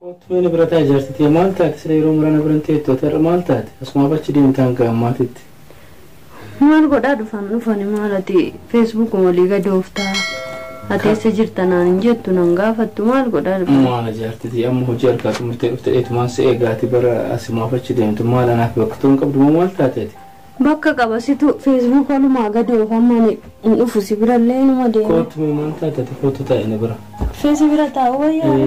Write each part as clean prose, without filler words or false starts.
Ootmeen birataa ijaarsitii maal taate sila yeroo murana biran teettoota maal taate asuma bachi deemtaan gaammaatitti. Maal godhaa dhufani maalati Facebook walii gadi ooftaa ateessa jirtanaan hin jettu nan gaafattu maal godhaa dhufani. Maal ijaarsitii amma hojii harkaatu murtee dhuftee eetumaan si eegaati bara asuma bachi deemtu maal anaaf bakka tuun qabdu maal taateeti. Bakka qabasitu Facebook walumaa gadi oofamanii hin dhufu si birallee inuma deema. Koottumee maal taatati footoo taa'e bira. Feesi bira taa'u wayyaa.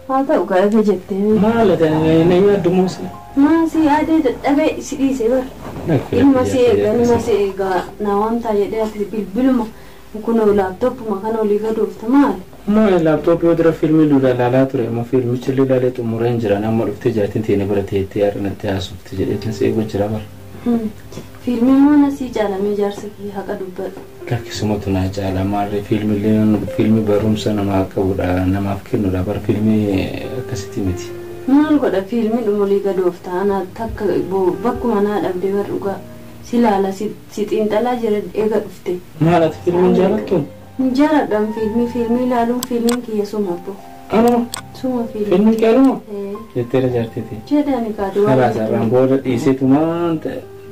Haa ta'u gaafa jettee. Maal ta'e na yaaddu muusi. Maasii adee dadhabee si dhiise bara. Ilma si eegaa na wanta jedhee ati bilbiluma kun laaptooppuma kan olii gadi oofta maali? Maal laaptooppii yoo dura fiilmii ilaalaa ture amma fiilmichi ilaalee xumureen jira nama dhuftee jaatiin teene bira teettee yaadannatti haasofte jedheetiin si eegu jira bara. Fiilmii mana si caalamee jaarsa kee haqa dubbadhu. Lakkisumatu naa caala maarree fiilmii barumsa namaa qabudha namaaf kennudha bara fiilmii akkasitti miti. Maal godha fiilmii dhumulii gadi ooftaa ana takka bakkuma naa dhabdee bar dhugaa si laala si xiinxalaa jira eega dhufte. Maal ati fiilmiin jaalattu? Jaaladhaan fiilmii ilaaluun fiilmiin kiyya sumatu. Anuma? Suma fiilmii qaaluma? Jetteera jaartiti. Jedhani kaaduu waan. Kalaasarraan booda dhiiseetumaan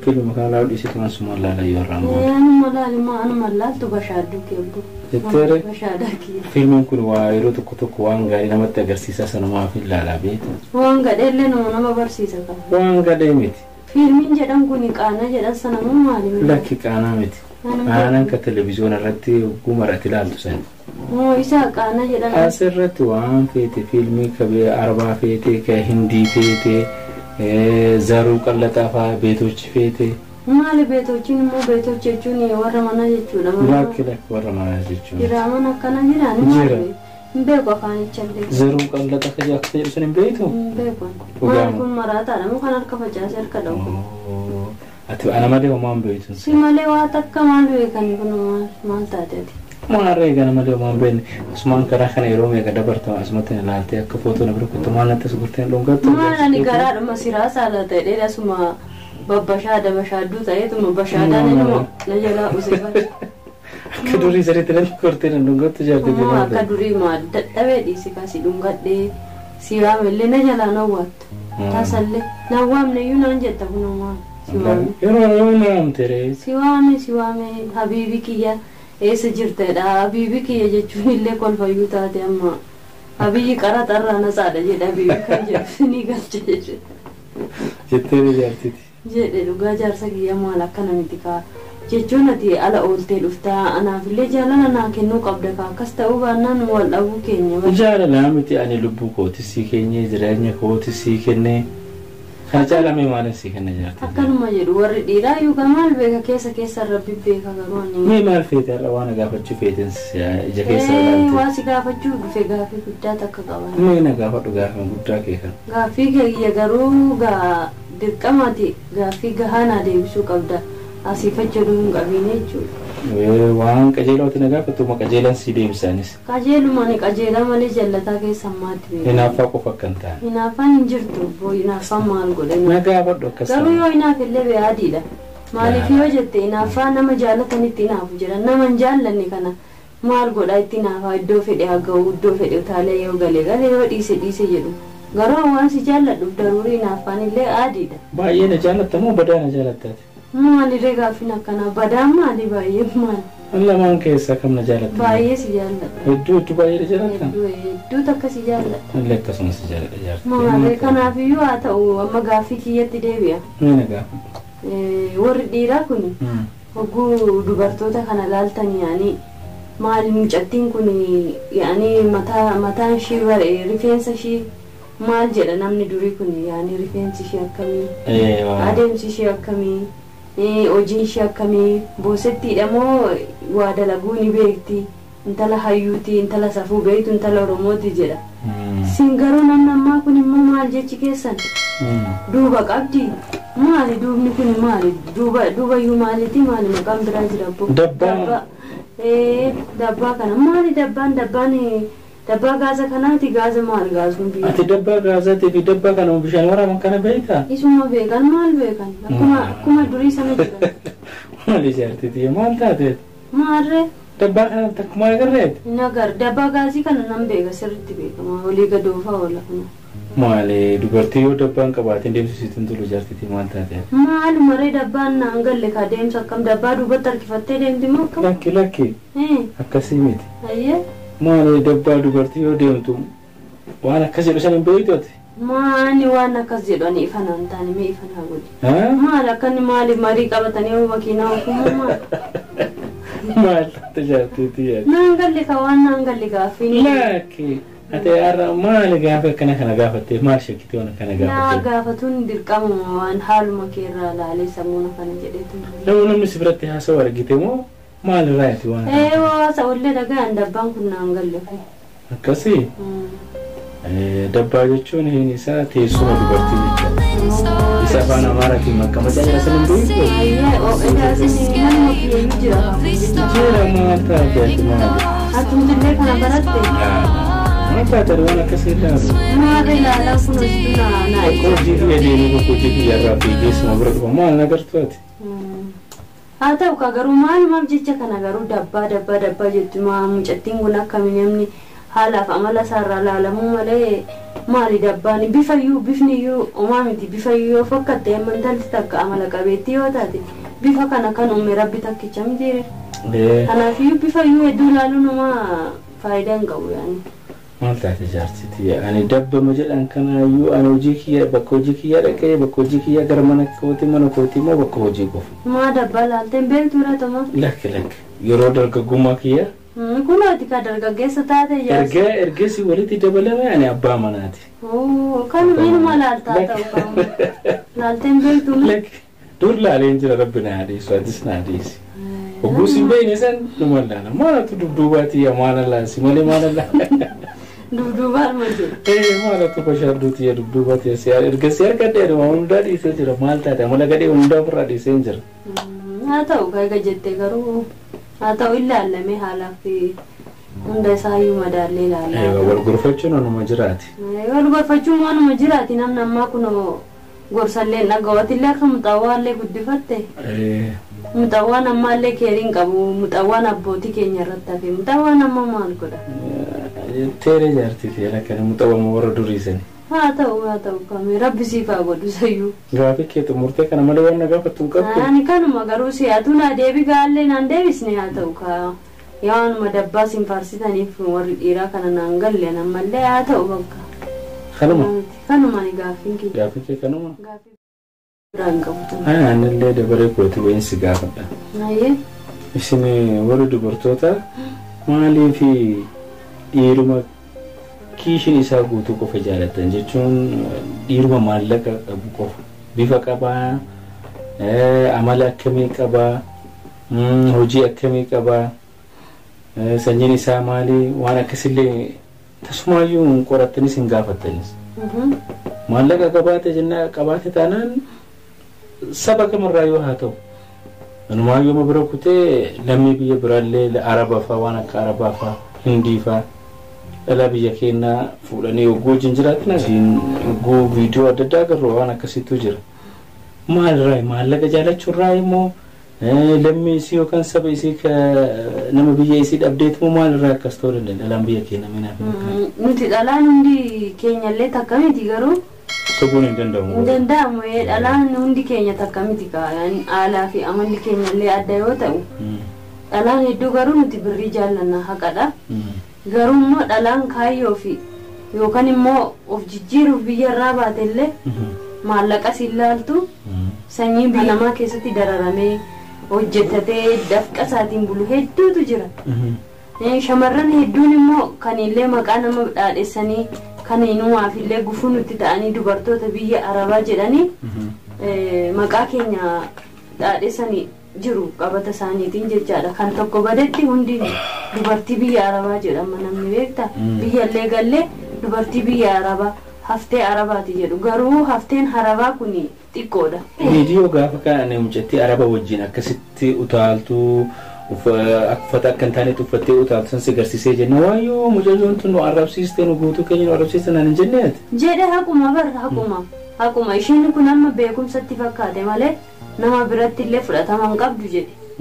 fiilmi kana laalu dhiiseetumaan suma laala yoo irraan booda. Anuma laalima anuma laaltu bashaaduu keebdu. Jetteere bashaadaa kiyya. Fiilmiin kun waa yeroo tokko waan gaarii namatti agarsiisa sanumaaf hin laalaa beeku. Waan gadheellee nama barsiisa qaba. Waan gadhee miti. Fiilmiin jedhan kun qaana jedhan sanamu maali? Lakki qaanaa miti. Aanaan ka televiziyoona irratti gumarratti ilaaltu sani. Isa qaana jedhan. Asirratti waan feete fiilmii kabee arbaa feete ka hindii feete zaruu qallaxaa fa'aa beetochi feete. Maali beetochiin immoo beetochi jechuun warra manaa jechuudha. Lakki warra manaa jechuudha. Diraaman akkana jiraan maali? Hin beeku afaanicha. Zaruu qallaxaa ka jaakta jedhu sun hin beektu? Hin beeku. Maali kun maraataadha moo kan harka facaase harka dhawwu? Ati ana malee homaan beektu. Si malee waa takka maal beekan kun maal taateeti? Maarree gana malee homaan beekne asumaan karaa kana yeroo meeqa dabartama asumatti ilaaltee akka footoo na bira kuttu maal natti sugurteen dhungattu. Maal ani garaadhuma siraa saala ta'ee asuma babbashaada bashaaduu ta'eetuma bashaadaan inuma na jalaa usee bara. Akka durii sirriitti nan kortee nan dhungattu jaartii deemaa. Akka durii maal dadhabee dhiisi kasi dhungadhee si waamellee na jalaa na waattu. Taasallee na waamne iyyuu naan jetta kunumaa. Yeroo naamtere. Si waame habiibi kiyya eessa jirtedha habiibi kiyya jechuun illee kolfayyuu taate amma habiyyi qaraxarraa na saadha jedha habiibi kan jedhu ni galche jedhe. Jettee jaartiti. Jedhe dhugaa jaarsa kiyya maal akkana miti kaa jechuun ati ala ooltee dhuftaa anaafillee jaalala naa kennuu qabda kaa akkas ta'uu baannaan wal dhabuu keenya. Jaalala miti ani lubbuu kootis sii kennee jireenya kootis sii kennee. Kan jaalamee maaliin sii kenna jaartii? Akkanuma jedhu warri dhiiraa yookaan maal beeka keessa rabbi beeka garuu ani. Mee maal feete irra waan gaafachuu feeteen ija keessa ilaalte? Waa si gaafachuu dhufe gaaffii guddaa takka qaban. Mee na gaafadhu gaaffii guddaa kee kan. Gaaffii kiyya garuu dirqamaati gaaffii gahaa naa deebisuu qabda. Asii fayyaduu hin qabiin jechuudha. Waan qajeelootti na gaafattu ma qajeelan si deebisaanis? Qajeelumani qajeela malee jallataa keessa maatti beeku. Hinaaffaa qofa kan ta'an. Hinaaffaan hin jirtu hinaaffaan maal godhe? Na gaafadhu akkas. Garuu yoo hinaafillee beeyaadiidha. Maaliif yoo jette hinaaffaa nama jaallatanitti hinaafu jedhan nama hin jaallanne kana maal godhaa itti hinaafaa iddoo fedhe haga'u iddoo fedhe utaalee yoo galee yoo dhiise jedhu. Garuu waan si jaalladhuuf daruurii hinaaffaan illee aadiidha. Baay'ee na jaallatta moo badaa na jaallattaati? Maalirree gaaffin akkana badaan maali baay'ee maali? Lamaan keessaa kam na jaalatta? Baay'ee si jaalladha. Hedduu baay'ee jaalatta? Hedduu takka si jaalladha. Illee akkasuma si jaalladha jaartii. Maalirree kanaafiyyuu haa ta'u amma gaaffii kiyyatti deebi'a. Meena gaafa. Warri dhiiraa kun hogguu dubartoota kana laaltan yaanii maali mucattiin kun yaanii mataan ishii rifeensa ishii maal jedha namni durii kun yaanii rifeensi ishii akkamii adeemsi ishii akkamii hojiin ishii akkamii boosettiidha moo waa dalaguu ni beekti intala hayyuuti intala safuu beektu intala oromooti jedha. Sin garuu namni ammaa kun immoo maal jechi keessan duuba qabdi maali duubni kun maali duubayyuu maaliti maali maqaan biraa jira abbo. Dabbaa kana maali dabbaa gaaza kanaati gaaza maal gaazun biyya. Ati dabbaa gaazaati fi dabbaa kana bishaan waraaban kana beektaa? Isuma beekan maal beekan akkuma durii sana jira. Maali jaartiti maal taateet? Maarree dabbaa kana takkuma agarreeti. Nagar dabbaa gaasii kana nan beeka sirriitti beekama olii gadoofa oola kana. Maali dubartii yoo dabbaan qabaatiin deemsisiitiin tolu jaartitii maal taate? Maali maree dabbaan naan galle ka deemsa akkam dabbaa duubatti harkifattee deemti moo akkam? Lakki akkasii miti. Ayyee. Maali dabbaa dubartii yoo deemtu waan akkas jedhu san hin beektooti? Maani waan akkas jedhani ifanaan taane mee ifanaa godhi. Maali akkanni maali marii qabatanii makiinaa hukumu maali? Maal tajaajilti yaad? Naan galle ka waan naan galle gaaffii. Lakki. Ate arra maal gaafa kana gaafattee maal shakkitee waan kana gaafattee? Yaa gaafatuun dirqama waan haaluma keerraa laalee sammuuna kana jedheetu. Namni si biratti haasawaa argite moo maal irraa ati waan? Haasa ollee dhagaan dabbaan kun naan galle kun. Akkasii? Dabbaa jechuun hin isaa teessuma dubartii jechuudha. Isa afaan Amaaraatiin makkamata jira san hin beektu? Nama kiyyuu jira. Jira maal taate ati maali? Atumtillee kana baratte? Mata terwana kesilaaru. Maal ilaalaa kun hojii naa hojii deemee tokko hojii yarraa fi geessuma bira dhufa maal nagartu ati? Haa ta'u ka garuu maal jecha kana garuu dabbaa jettu mucattiin kun akkami namni haalaaf amala isaarraa laalamuu malee maali dabbaan bifni iyyuu uumaa miti bifayyuu yoo fakkatte amantalti takka amala qabeettii yoo taate bifa kana kan uume rabbi takkicha mitiire. Kanaafiyyuu bifayyuu hedduu ilaaluu nama faayidaa hin qabu yaani. Maal taate jaarsiti ani dabbama jedhan kanaayyuu ani hojii kiyya bakka hojii kiyya dhaqee bakka hojii kiyya gara mana kootii moo bakka hojii qofa. Maa dabbaa laalteen beektu laatama? Lakki yeroo dargaggummaa kiyya. Kunooti ka dargaggeessa taate jaarsi. Ergeessi walitti dabalame ani abbaa manaati. Kan ilma laaltaa ta'u qabu. Laalteen beektu lakki dur laaleen jira rabbi na adeessu atis na adeessi. Oguusi beekne san dhuma laala maalatu dudduubaati yaa maala laasi malee maala laala. Dudduubaan malee. Maalatu bashaarduuti yaa dudduubaati yaa ergeessi argadee waan hundaa dhiisee jira maal taate amala gadee hundaa ofirraa dhiisee hin jira. Haa ta'u egaa jettee garuu haa ta'u ilaallamee haalaaf hunda isaayyuu madaallee ilaallaa. Wal gorfachuun waanuma jiraati. Wal gorfachuun waanuma jiraati namni ammaa kunoo gorsallee dhaga'ootillee akka muxaawwaallee guddifatte. Muxaawwaan ammaallee keeriin qabu muxaawwaan abbootii keenya irratti hafe muxaawwaan amma maal godha? Teeree jaartiti akkana muxaawwama warra duriisani. Haa ta'u kame rabbi siif haa godhu sayyuu. Gaafi kee xumurtee kana malee waan na gaafattu hin qabdu. Ani kanuma garuu si'aatu naa deebi gaallee naan deebisne haa ta'u kaa yaanuma dabbaa siin faarsitaniif warri dhiiraa kana naan galle nammallee haa ta'u bakka. Kanuma ni gaaffiin kee. Gaafi kee kanuma. Gaaffii biraan qabu. Anillee dabaree kooti wayinsi gaafadha. Isin warri dubartoota maaliifi dhiiruma kiishin isaa guutuu qofa jaalatan jechuun dhiiruma maallaqa qabu qofa bifa qabaa amala akkamii qabaa hojii akkamii qabaa sanyiin isaa maalii waan akkasillee tasumaayyuu qorattanis hin gaafattanis maallaqa qabaate jenna qabaate taanaan saba kamirraa yoo haa ta'u anumaayyuu ma bira kutee lammii biyya biraallee arabaa fa'aa waan akka arabaa fa'aa hindii fa'aa dhala biyya keenyaa fuudhanii hogguu wajjin jiraatan hogguu viidiyoo adda addaa agarru waan akkasiitu jira. Maalirraa maallaqa jaalachuurraa immoo lammii isii yookaan saba isii nama biyya isii dhabdeetu moo maalirraa akkas ta'uu danda'a dhalaan biyya keenya minaaf? Nuti dhalaan hundi keenyallee takka miti garuu. Sobuun hin danda'amu. Hin danda'amu dhalaan hundi keenya takka miti kaayaan aalaa fi amalli keenyallee adda yoo ta'u. Dhalaan hedduu garuu nuti birrii jaallanna haqadha. Garuu immoo dhalaan kaayyoo fi yookaan immoo of jijjiiruuf biyya irraa baatellee maallaqa siin laaltu sanyii biyya namaa keessatti dararamee hojjetatee dafqa isaatiin bulu hedduutu jira. Shamarran hedduun immoo kanillee maqaa nama dhaadhessanii kan inumaafillee gufuu nutti ta'anii dubartoota biyya arabaa jedhanii maqaa keenya dhaadhessanii jiru qabata isaaniitiin jechaadha. Kan tokko badetti hundi dubartii biyya arabaa jedhama namni beekta biyyallee gallee dubartii biyya arabaa haftee arabaati jedhu garuu hafteen arabaa kun xiqqoodha. Viidiyoo gaafa kana mucattii araba wajjin akkasitti utaaltu uffata akka hin taanetti uffattee utaaltu san si agarsiisee jenna waayyoo mucayyoon tun nu arrabsiistee nu guutuu keenya nu arrabsiiste naan hin jenneeti. Jedhe haquma barra haquma isheen kun amma beekumsatti fakkaate malee nama biratti illee fudhatama hin qabdu jedhe.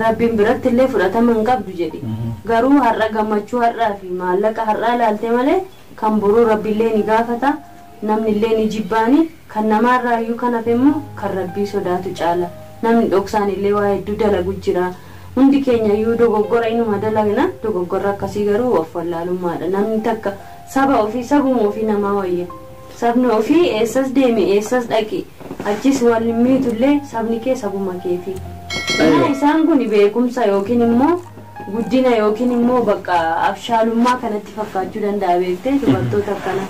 rabbiin biratti illee fudhatama hin qabdu jedhe garuu har'a gammachuu har'aa fi maallaqa har'aa laalte malee kan boruu rabbiillee ni gaafata namni illee ni jibbaani kan namaarraa iyyuu kan hafe immoo kan rabbii sodaatu caala namni dhoksaan illee waa hedduu dalagu jira hundi keenya iyyuu dogoggora inuma dalagna dogoggora akkasii garuu of wallaalummaadha namni takka saba ofii sabuma ofii namaa wayya sabni ofii eessas deeme eessas dhaqi achis waliin miitullee sabni kee sabuma keefi isaan kun beekumsa yookiin immoo guddina yookiin immoo bakka abshaalummaa kanatti fakkaachuu danda'a beektee dubartoota akkana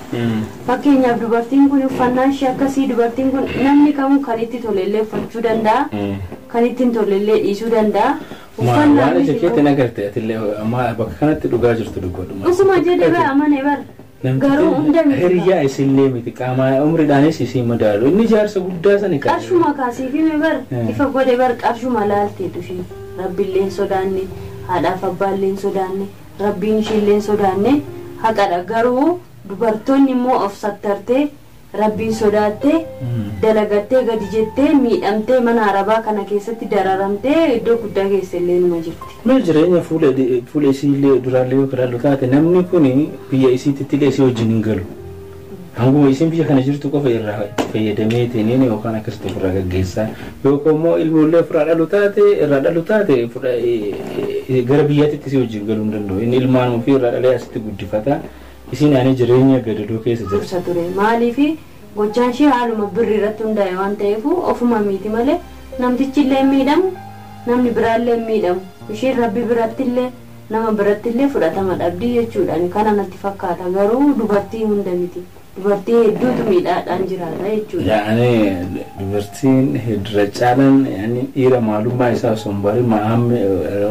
fakkeenyaaf dubartiin kun uffannaan ishee akkasii dubartiin kun namni kamuu kan itti tolellee uffachuu danda'a kan ittiin tolellee dhiisuu danda'a uffannaan ishee keetiin agartee atillee amma bakka kanatti dhugaa jirtu dubbatuma usuma jedhe baa amane bar garuu hunda hiriyaa isinlee miti qaama umriidhaanis isin madaalu inni jaarsa guddaa sani qaba qarshuma kaasiifime bar ifa godhe bar qarshuma laaltee dushi rabbiilleen sodaanne haadhaaf abbaalleen sodaanne rabbiin isheelleen sodaanne haqadha garuu dubartoonni immoo of sattartee rabbiin sodaattee dalagattee gadi jettee miidhamtee mana arabaa kana keessatti dararamtee iddoo guddaa keessallee numa jirti. Mee jireenya fuula isiillee duraallee yoo kadhallu taate namni kun biyya isiitti isii wajjin hin galu. Hanguma isin biyya kana jirtu qofa irraa fayyadamee teeneen yookaan akkasitti ofirraa gaggeessaa yookaan immoo ilmoollee ofirraa dhalu taate gara biyyaatti isii wajjin galuu hin danda'u. Inni ilmaan ofii irraa dhalee asitti guddifata. Isin ani jireenya gadadoo keessa jirtu ture maaliifi gochaan ishee haaluma birri irratti hundaa'e waan ta'eef ofuma miti malee namtichi illee miidhamu namni biraallee miidhamu isheen rabbi birattillee nama birattillee fudhatama dhabdii jechuudhaan kana natti fakkaata garuu dubartii hunda miti dubartii hedduutu miidhaadhaan jiraata jechuudha. Yaani dubartiin hedduu caalan yaani dhiira maalummaa isaa osoo hin barin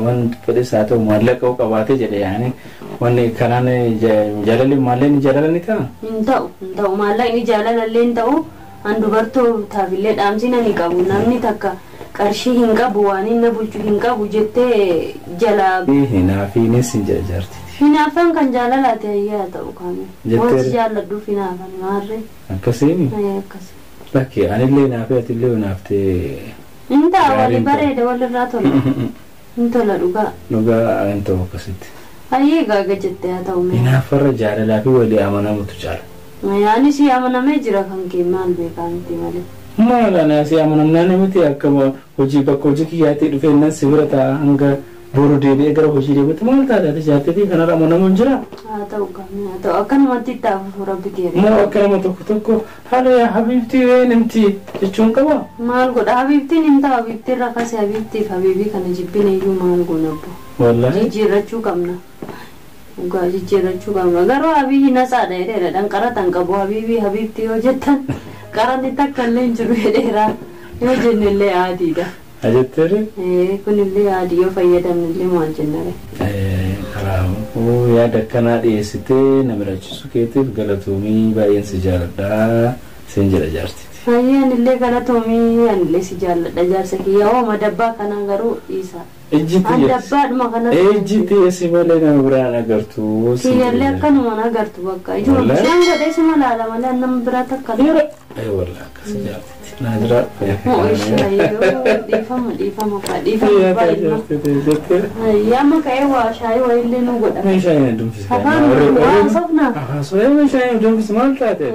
waan fedhes haa ta'u maallaqa qabaatee jedhe yaani wanni kanaan jaalalli maalleen jaalalli ta'a? Hin ta'u maallaqni jaalalallee hin ta'u an dubartootaafillee dhaamsina ni qabu namni takka qarshii hin qabu waan inni bulchu hin qabu jettee jalaa. Hinaafiinis hin jaarti. Hinaafan kan jaalalaate ayyaa ta'u kaame. Wanti jaalladhuuf hinaafan maarree. Akkasiini? Akkasii. Bakkee anillee naafee atillee naaftee. Hin ta'a walii bareeda walirraa tola. Hin tola dhugaa. Dhugaa hin ta'u akkasitti. Ayyee gaaga jettee haa ta'u mee. Hinaafarra jaalalaa fi walii amanamutu caala. Yaani si amanamee jira kan kee maal beekaa miti malee. Maala si amanamnaan miti akkama hojii bakka hojii kiyyaatti dhufee nan si bira ta'a hanga boru deebi'ee gara hojii deebi'utti maal taate jaarteetii kanarra amanamuun jira. Haa ta'u kamee haa ta'u akkanumatti itti hafu rabbi keera. Moo akkanuma tokko haala yaa habiibtii weenimti jechuun qaba. Maal godha habiibtiin hin ta'u habiibtiin rakasee habiibtiif habiibii kana jibbine iyyuu maal goona abbo. Wallaahi. Jijjiirrachuu qabna. Dhugaa jijjiirrachuu qabna garuu habiibii nasaadha jedheera dhanqaratan qabu habiibtii yoo jettan qaranni takka illee hin jiru jedheera yoo jennellee aadiidha. Ajjettee? Kunillee adii yoo fayyadamnillee maal jennare. Kanaafuu yaada akkanaa dhiyeessitee nama rachisu keetiif galatoomii baay'een si jaalladha siin jedha jaartiti. Hayyaan illee galatoomii anillee si jaalladha jaarsa kiyya oo madabbaa kanaan garuu dhiisa. Dabbaadhuma kanatti. Ejjitti si malee nama biraan agartu. Kiyyallee akkanuma agartu bakka ijoollee godhee si malaala malee nama biraa takka. Wallaahi akkasii jaartiti. Naazira dhiifama baay'ee yamma ka'ee waa shaayii wayillee nu godha. Shaayii na dubbisa. Afaan waan sofnaa. Shaayii na dubbisa maal taate?